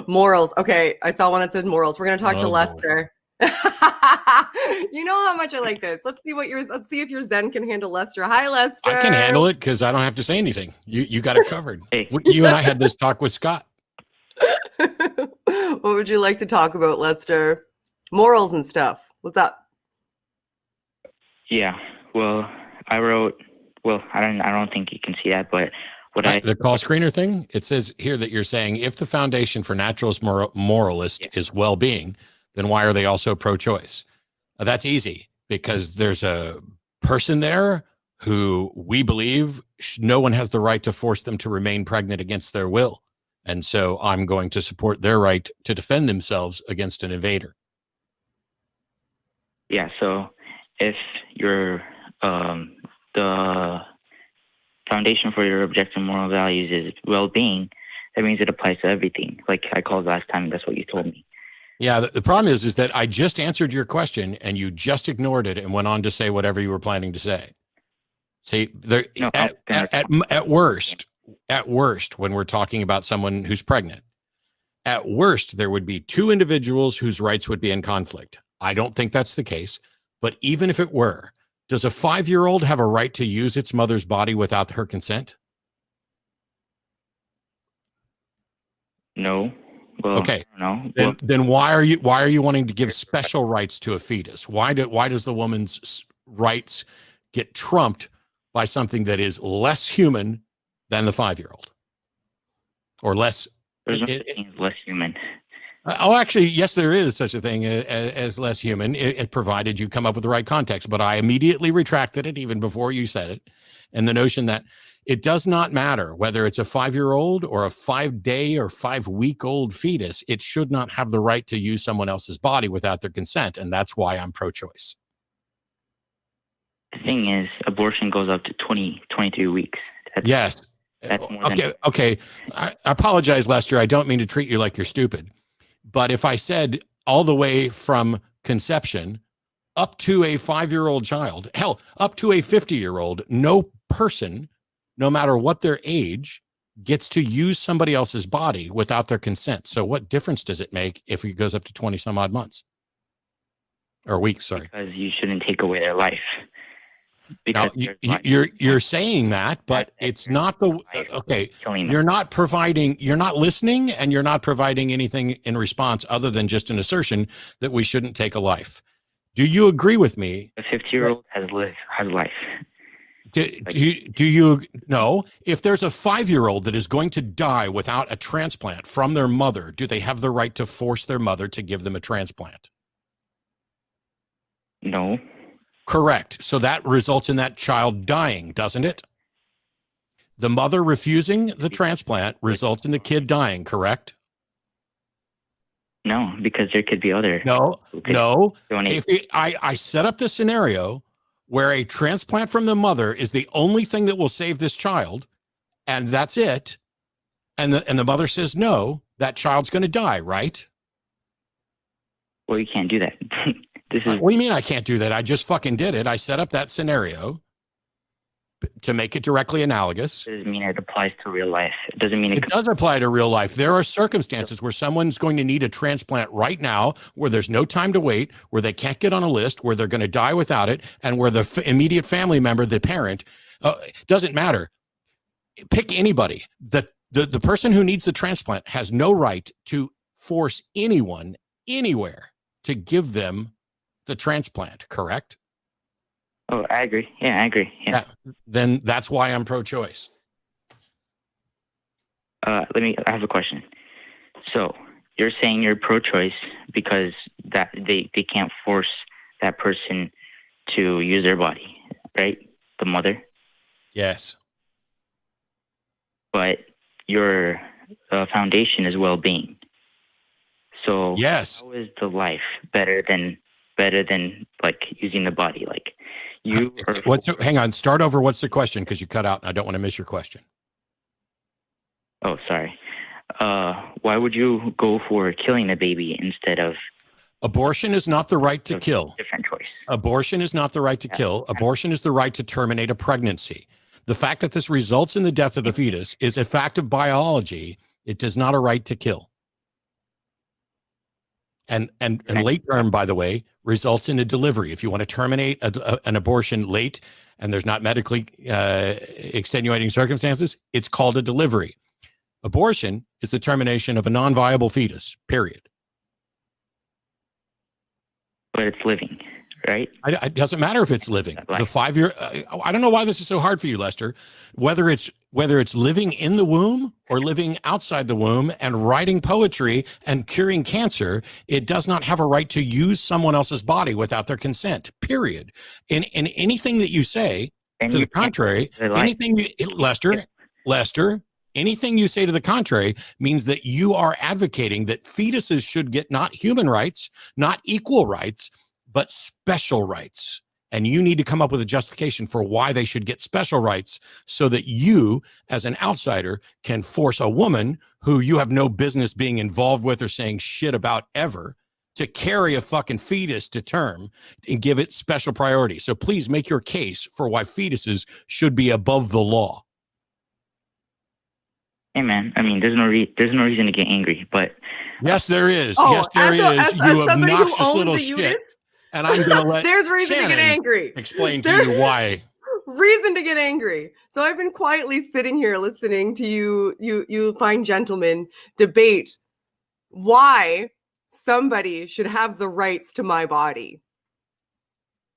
Morals. Okay, I saw one that said morals. We're gonna talk to Oh, boy. Lester. You know how much I like this. Let's see if your Zen can handle Lester. Hi, Lester. I can handle it because I don't have to say anything. You got it covered. Hey. You and I had this talk with Scott. What would you like to talk about, Lester? Morals and stuff. What's up? Yeah. Well, I wrote. Well, I don't think you can see that, but The call screener thing. It says here that you're saying if the foundation for naturalist moralist is well-being, then why are they also pro-choice? That's easy because there's a person there who we believe no one has the right to force them to remain pregnant against their will. And so I'm going to support their right to defend themselves against an invader. Yeah. So if you're the foundation for your objective moral values is well-being, that means it applies to everything. Like I called last time, that's what you told me. Yeah, the problem is that I just answered your question and you just ignored it and went on to say whatever you were planning to say. See, there, No, at worst, when we're talking about someone who's pregnant, at worst, there would be two individuals whose rights would be in conflict. I don't think that's the case, but even if it were, does a 5-year-old have a right to use its mother's body without her consent? No. Well, okay. No. Then why are you wanting to give special rights to a fetus? Why does the woman's rights get trumped by something that is less human than the 5-year-old, or less? There's no such thing as less human. Oh, actually, yes, there is such a thing as less human, it provided you come up with the right context. But I immediately retracted it even before you said it. And the notion that it does not matter whether it's a 5-year-old or a 5-day or 5-week-old fetus, it should not have the right to use someone else's body without their consent. And that's why I'm pro-choice. The thing is, abortion goes up to 23 weeks. Yes. That's more okay. I apologize, Lester. I don't mean to treat you like you're stupid. But if I said all the way from conception up to a 5-year-old child, hell, up to a 50-year-old, no person, no matter what their age, gets to use somebody else's body without their consent. So what difference does it make if it goes up to 20 some odd months or weeks? Sorry. Because you shouldn't take away their life. Because now, you're saying that, but it's not the okay. You're not listening, and you're not providing anything in response other than just an assertion that we shouldn't take a life. Do you agree with me? A 50-year-old has life. Do you know if there's a 5-year-old that is going to die without a transplant from their mother, do they have the right to force their mother to give them a transplant? No. Correct. So that results in that child dying, doesn't it? The mother refusing the transplant results in the kid dying, correct? No, because there could be other. No. I set up the scenario where a transplant from the mother is the only thing that will save this child, and that's it. And the mother says no, that child's going to die, right? Well, you can't do that. What do you mean I can't do that? I just fucking did it. I set up that scenario to make it directly analogous. It doesn't mean it applies to real life. It doesn't mean it does apply to real life. There are circumstances where someone's going to need a transplant right now, where there's no time to wait, where they can't get on a list, where they're going to die without it, and where the immediate family member, the parent, doesn't matter. Pick anybody. The person who needs the transplant has no right to force anyone anywhere to give them the transplant, correct? Oh, I agree. Yeah, I agree. Yeah. Then that's why I'm pro-choice. I have a question. So you're saying you're pro-choice because that they can't force that person to use their body, right? The mother? Yes. But your foundation is well-being. So yes, how is the life better than like using the body? Like you hang on, start over. What's the question? Because you cut out and I don't want to miss your question. Oh, sorry. Why would you go for killing a baby instead of? Abortion is not the right to kill. Different choice. Abortion is not the right to kill. Abortion is the right to terminate a pregnancy. The fact that this results in the death of the fetus is a fact of biology. It is not a right to kill. And late term, by the way, results in a delivery. If you want to terminate an abortion late and there's not medically extenuating circumstances, it's called a delivery. Abortion is the termination of a non-viable fetus, period. But it's living, right? It doesn't matter if it's living. Like, the 5-year, I don't know why this is so hard for you, Lester. Whether it's living in the womb or living outside the womb and writing poetry and curing cancer, it does not have a right to use someone else's body without their consent, period. In anything that you say to the contrary, anything Lester, anything you say to the contrary means that you are advocating that fetuses should get not human rights, not equal rights, but special rights. And you need to come up with a justification for why they should get special rights so that you, as an outsider, can force a woman who you have no business being involved with or saying shit about ever to carry a fucking fetus to term and give it special priority. So please make your case for why fetuses should be above the law. Hey man, I mean, there's no reason to get angry, but yes, there is. Oh, yes, there is. You obnoxious little shit. And I'm going to let there's reason Shannon to get angry. Explain to you why. Reason to get angry. So I've been quietly sitting here listening to you fine gentlemen debate why somebody should have the rights to my body.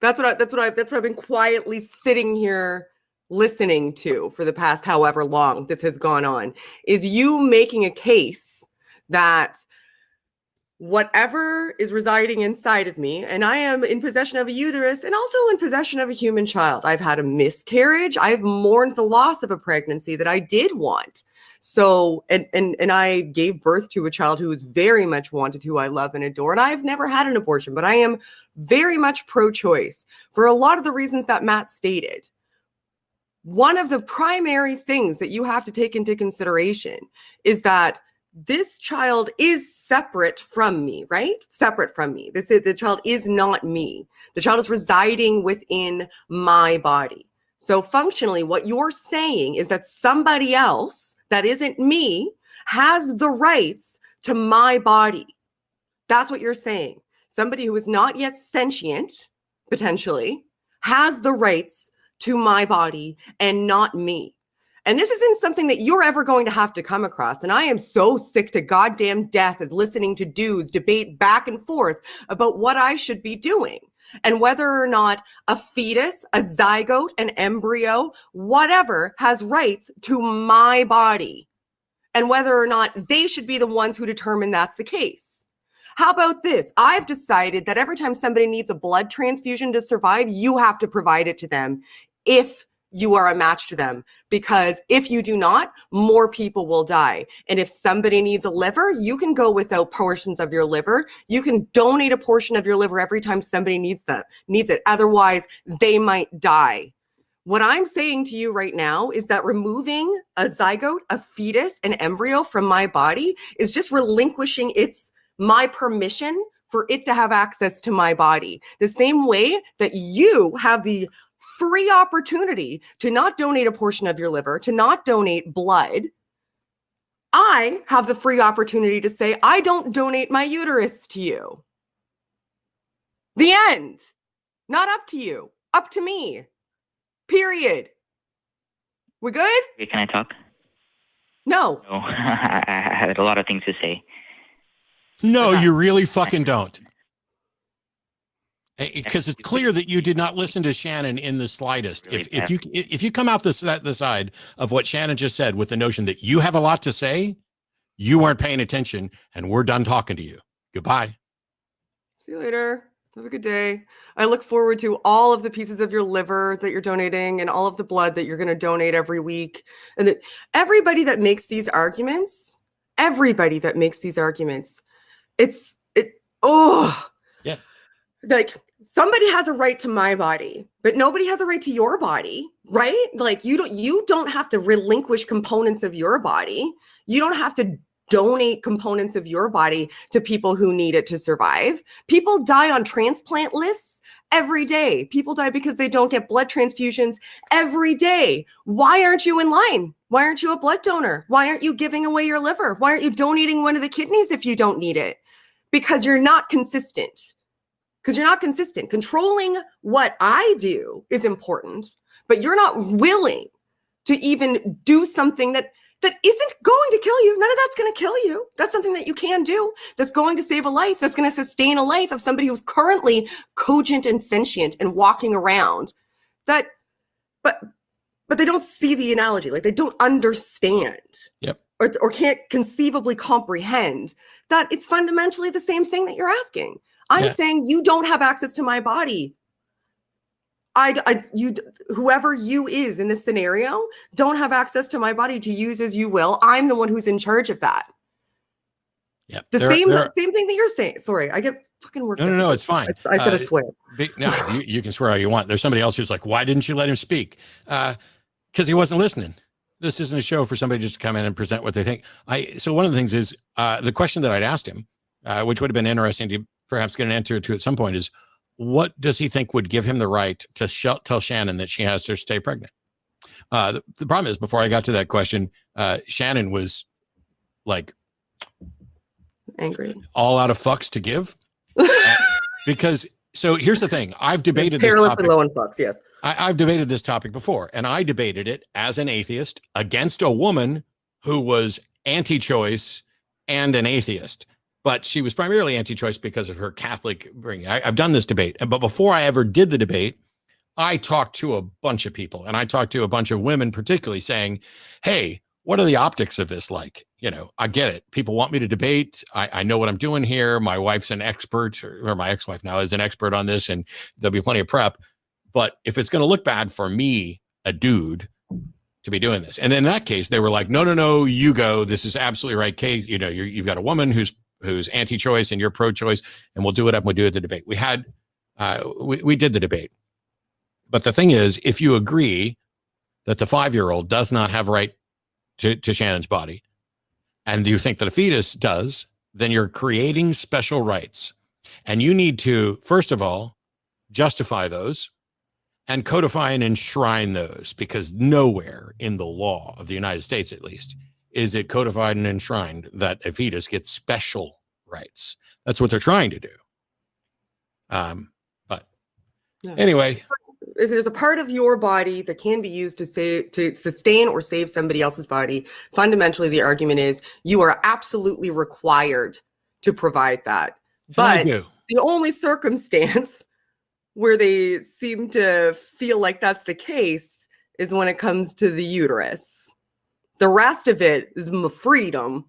That's what I've been quietly sitting here listening to for the past however long this has gone on, is you making a case that whatever is residing inside of me, and I am in possession of a uterus and also in possession of a human child. I've had a miscarriage. I've mourned the loss of a pregnancy that I did want. So, and I gave birth to a child who was very much wanted, who I love and adore. And I've never had an abortion, but I am very much pro-choice for a lot of the reasons that Matt stated. One of the primary things that you have to take into consideration is that this child is separate from me, right? Separate from me. The child is not me. The child is residing within my body. So functionally, what you're saying is that somebody else that isn't me has the rights to my body. That's what you're saying. Somebody who is not yet sentient, potentially, has the rights to my body and not me. And this isn't something that you're ever going to have to come across. And I am so sick to goddamn death of listening to dudes debate back and forth about what I should be doing and whether or not a fetus, a zygote, an embryo, whatever, has rights to my body and whether or not they should be the ones who determine that's the case. How about this? I've decided that every time somebody needs a blood transfusion to survive, you have to provide it to them if you are a match to them, because if you do not, more people will die. And if somebody needs a liver, you can go without portions of your liver. You can donate a portion of your liver every time somebody needs it. Otherwise, they might die. What I'm saying to you right now is that removing a zygote, a fetus, an embryo from my body is just relinquishing my permission for it to have access to my body. The same way that you have the free opportunity to not donate a portion of your liver, to not donate blood, I have the free opportunity to say, I don't donate my uterus to you. The end. Not up to you, up to me. Period. We good? Okay, can I talk? No. No, I had a lot of things to say. No, you really fucking don't. Because it's clear that you did not listen to Shannon in the slightest. If you come out the side of what Shannon just said with the notion that you have a lot to say, you weren't paying attention, and we're done talking to you. Goodbye. See you later. Have a good day. I look forward to all of the pieces of your liver that you're donating and all of the blood that you're going to donate every week. And that everybody that makes these arguments, yeah. Like, somebody has a right to my body, but nobody has a right to your body, right? Like, you don't have to relinquish components of your body. You don't have to donate components of your body to people who need it to survive. People die on transplant lists every day. People die because they don't get blood transfusions every day. Why aren't you in line? Why aren't you a blood donor? Why aren't you giving away your liver? Why aren't you donating one of the kidneys if you don't need it? because you're not consistent. Because you're not consistent. Controlling what I do is important, but you're not willing to even do something that isn't going to kill you. None of that's going to kill you. That's something that you can do. That's going to save a life. That's going to sustain a life of somebody who's currently cogent and sentient and walking around. But they don't see the analogy. Like, they don't understand. Yep. Or can't conceivably comprehend that it's fundamentally the same thing that you're asking. I'm saying you don't have access to my body. Whoever you is in this scenario don't have access to my body to use as you will. I'm the one who's in charge of that. Yeah. The same thing that you're saying. Sorry, I get fucking worked. No, it's fine. I said a swear. No, you can swear all you want. There's somebody else who's like, why didn't you let him speak? Because he wasn't listening. This isn't a show for somebody just to come in and present what they think. So one of the things is the question that I'd asked him, which would have been interesting to perhaps get an answer to at some point, is what does he think would give him the right to tell Shannon that she has to stay pregnant? The problem is, before I got to that question, Shannon was like angry, all out of fucks to give. Because, so here's the thing. I've debated this perilous topic. and low in fucks, yes. I've debated this topic before, and I debated it as an atheist against a woman who was anti-choice and an atheist. But she was primarily anti-choice because of her Catholic bringing. I've done this debate, but before I ever did the debate, I talked to a bunch of people, and I talked to a bunch of women particularly, saying, hey, what are the optics of this like? You know, I get it. People want me to debate. I know what I'm doing here. My wife's an expert, or my ex-wife now is an expert on this, and there'll be plenty of prep. But if it's going to look bad for me, a dude, to be doing this. And in that case, they were like, no, you go. This is absolutely right case. You know, you've got a woman who's anti-choice and you're pro-choice, and we'll do it up and we'll do the debate. We did the debate. But the thing is, if you agree that the 5-year-old does not have right to Shannon's body, and you think that a fetus does, then you're creating special rights. And you need to, first of all, justify those and codify and enshrine those, because nowhere in the law of the United States, at least, is it codified and enshrined that a fetus gets special rights. That's what they're trying to do. Anyway, if there's a part of your body that can be used to sustain or save somebody else's body, fundamentally the argument is you are absolutely required to provide that. But the only circumstance where they seem to feel like that's the case is when it comes to the uterus. The rest of it is my freedom.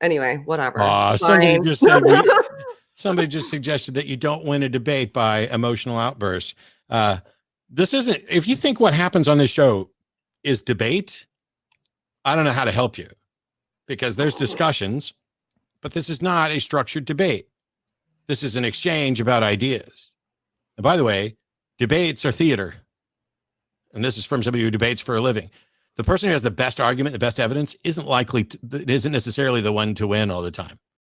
Anyway, whatever. Somebody just suggested that you don't win a debate by emotional outbursts. This isn't, if you think what happens on this show is debate, I don't know how to help you, because there's discussions, but this is not a structured debate. This is an exchange about ideas. And by the way, debates are theater. And this is from somebody who debates for a living. The person who has the best argument, the best evidence, isn't necessarily the one to win all the time.